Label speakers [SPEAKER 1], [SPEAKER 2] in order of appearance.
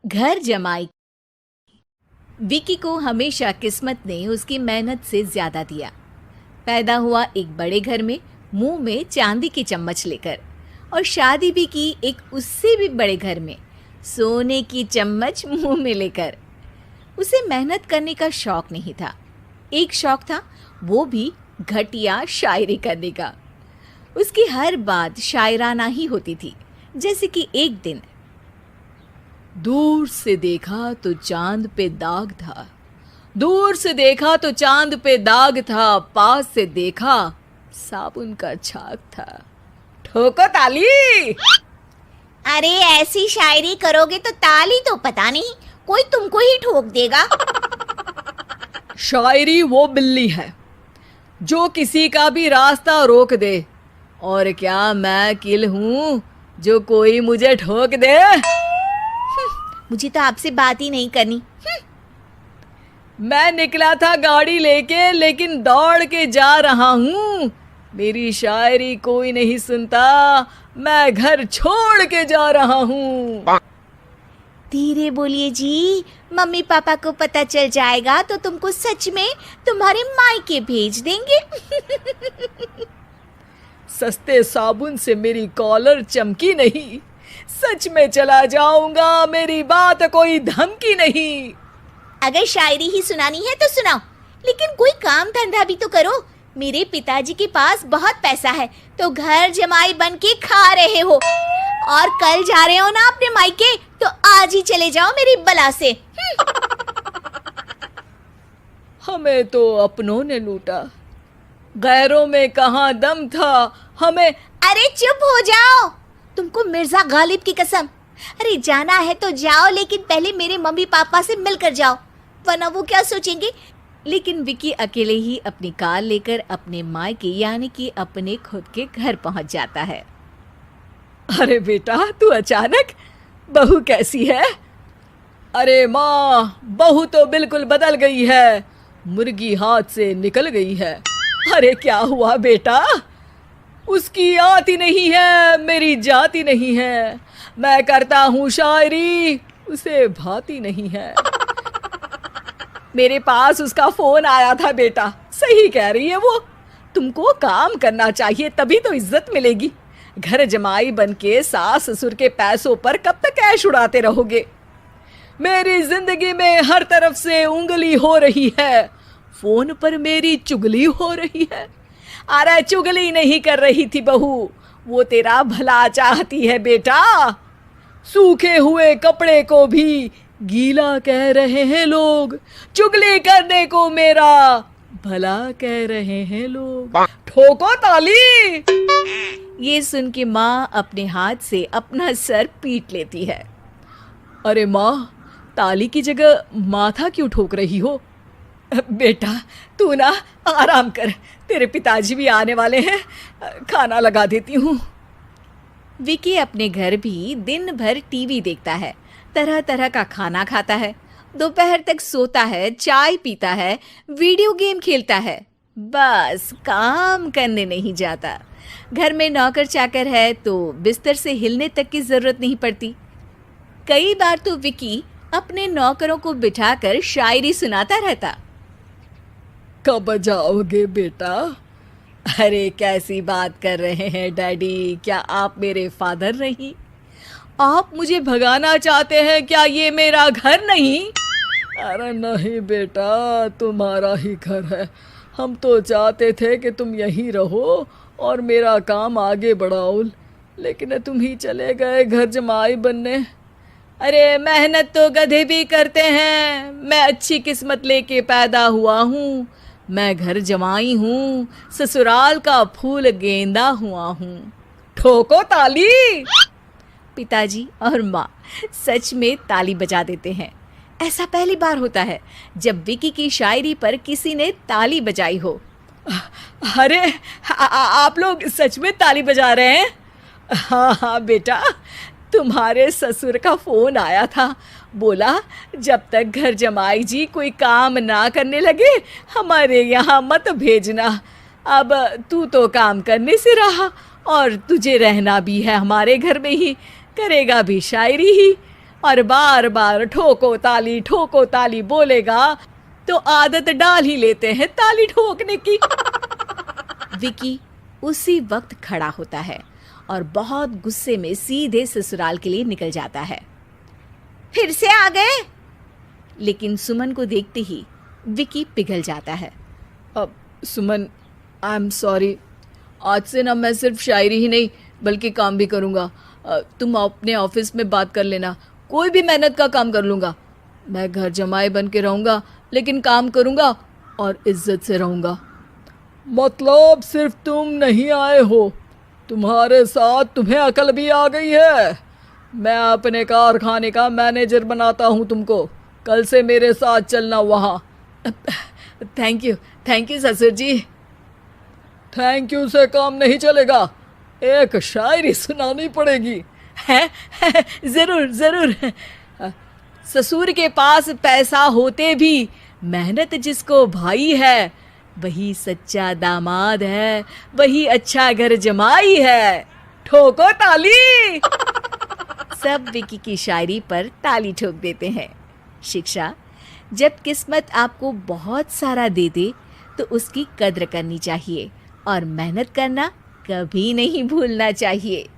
[SPEAKER 1] घर जमाई। विकी को हमेशा किस्मत ने उसकी मेहनत से ज्यादा दिया। पैदा हुआ एक बड़े घर में, मुंह में चांदी की चम्मच लेकर, और शादी भी की एक उससे भी बड़े घर में, सोने की चम्मच मुंह में लेकर। उसे मेहनत करने का शौक नहीं था। एक शौक था, वो भी घटिया शायरी करने का। उसकी हर बात शायराना ही होती थी। जैसे कि एक दिन, दूर से देखा तो चांद पे दाग था, दूर से देखा तो चांद पे दाग था, पास से देखा साबुन का छाग था। ठोको ताली।
[SPEAKER 2] अरे ऐसी शायरी करोगे तो ताली तो पता नहीं, कोई तुमको ही ठोक देगा।
[SPEAKER 1] शायरी वो बिल्ली है जो किसी का भी रास्ता रोक दे, और क्या मैं किल हूं जो कोई मुझे ठोक दे।
[SPEAKER 2] मुझे तो आपसे बात ही नहीं करनी।
[SPEAKER 1] मैं निकला था गाड़ी लेके, लेकिन दौड़ के जा रहा हूँ। मेरी शायरी कोई नहीं सुनता, मैं घर छोड़ के जा रहा हूँ।
[SPEAKER 2] धीरे बोलिए जी, मम्मी पापा को पता चल जाएगा तो तुमको सच में तुम्हारे मायके भेज देंगे।
[SPEAKER 1] सस्ते साबुन से मेरी कॉलर चमकी नहीं, सच में चला जाऊंगा, मेरी बात कोई धमकी नहीं।
[SPEAKER 2] अगर शायरी ही सुनानी है तो सुनाओ, लेकिन कोई काम धंधा भी तो करो। मेरे पिताजी के पास बहुत पैसा है, तो घर जमाई बन के खा रहे हो, और कल जा रहे हो ना अपने मायके, तो आज ही चले जाओ मेरी बला से।
[SPEAKER 1] हमें तो अपनों ने लूटा, गैरों में कहाँ दम था हमें।
[SPEAKER 2] अरे चुप हो जाओ, तुमको मिर्जा गालिब की कसम। अरे जाना है तो जाओ, लेकिन पहले मेरे मम्मी पापा से मिलकर जाओ, वरना वो क्या सोचेंगे। लेकिन विकी अकेले ही अपनी कार लेकर अपने मायके यानी कि अपने खुद के घर पहुंच जाता है। अरे बेटा, तू अचानक, बहू कैसी है? अरे माँ, बहू तो बिल्कुल बदल गई है, मुर्गी हाथ से निकल गई है। अरे क्या हुआ बेटा? उसकी आती नहीं है, मेरी जाती नहीं है। मैं करता हूँ शायरी, उसे भाती नहीं है। मेरे पास उसका फोन आया था बेटा, सही कह रही है वो। तुमको काम करना चाहिए, तभी तो इज्जत मिलेगी। घर जमाई बनके सास ससुर के पैसों पर कब तक ऐश उड़ाते रहोगे? मेरी जिंदगी में हर तरफ से उंगली हो रही है, फोन पर मेरी चुगली हो रही है। अरे चुगली नहीं कर रही थी बहू, वो तेरा भला चाहती है बेटा। सूखे हुए कपड़े को भी गीला कह रहे हैं लोग, चुगली करने को मेरा भला कह रहे हैं लोग। ठोको ताली। ये सुन के माँ अपने हाथ से अपना सर पीट लेती है। अरे माँ, ताली की जगह माथा क्यों ठोक रही हो? बेटा तू ना आराम कर, तेरे पिताजी भी आने वाले हैं, खाना लगा देती हूँ। विकी अपने घर भी दिन भर टीवी देखता है, तरह तरह का खाना खाता है, दोपहर तक सोता है, चाय पीता है, वीडियो गेम खेलता है, बस काम करने नहीं जाता। घर में नौकर चाकर है तो बिस्तर से हिलने तक की जरूरत नहीं पड़ती। कई बार तो विकी अपने नौकरों को बिठाकर शायरी सुनाता रहता। कब जाओगे बेटा? अरे कैसी बात कर रहे हैं डैडी, क्या आप मेरे फादर नहीं? आप मुझे भगाना चाहते हैं क्या? ये मेरा घर नहीं। अरे नहीं बेटा, तुम्हारा ही घर है। हम तो चाहते थे कि तुम यहीं रहो और मेरा काम आगे बढ़ाओ, लेकिन तुम ही चले गए घर जमाई बनने। अरे मेहनत तो गधे भी करते हैं, मैं अच्छी किस्मत लेके पैदा हुआ हूँ, मैं घर जमाई हूँ, ससुराल का फूल गेंदा हुआ हूँ। ठोको ताली। पिताजी और माँ सच में ताली बजा देते हैं। ऐसा पहली बार होता है जब विकी की शायरी पर किसी ने ताली बजाई हो। अरे आप लोग सच में ताली बजा रहे हैं? हाँ हाँ बेटा, तुम्हारे ससुर का फोन आया था, बोला जब तक घर जमाई जी कोई काम ना करने लगे हमारे यहाँ मत भेजना। अब तू तो काम करने से रहा और तुझे रहना भी है हमारे घर में ही, करेगा भी शायरी ही। और बार बार ठोको ताली बोलेगा तो आदत डाल ही लेते हैं ताली ठोकने की।
[SPEAKER 1] विकी उसी वक्त खड़ा होता है और बहुत गुस्से में सीधे ससुराल के लिए निकल जाता है। फिर से आ गए? लेकिन सुमन को देखते ही विकी पिघल जाता है।
[SPEAKER 2] अब सुमन, आई एम सॉरी, आज से ना मैं सिर्फ शायरी ही नहीं बल्कि काम भी करूँगा। तुम अपने ऑफिस में बात कर लेना, कोई भी मेहनत का काम कर लूँगा। मैं घर जमाई बन के रहूँगा लेकिन काम करूँगा और इज्जत से रहूँगा। मतलब सिर्फ तुम नहीं आए हो, तुम्हारे साथ तुम्हें अकल भी आ गई है। मैं अपने कारखाने का मैनेजर बनाता हूँ तुमको, कल से मेरे साथ चलना वहाँ।
[SPEAKER 1] थैंक यू ससुर जी।
[SPEAKER 2] थैंक यू से काम नहीं चलेगा, एक शायरी सुनानी पड़ेगी।
[SPEAKER 1] है? जरूर। ससुर के पास पैसा होते भी मेहनत जिसको भाई है, वही सच्चा दामाद है, वही अच्छा घर जमाई है।
[SPEAKER 2] ठोको ताली।
[SPEAKER 1] सब विकी की शायरी पर ताली ठोक देते हैं। शिक्षा: जब किस्मत आपको बहुत सारा दे दे तो उसकी कद्र करनी चाहिए और मेहनत करना कभी नहीं भूलना चाहिए।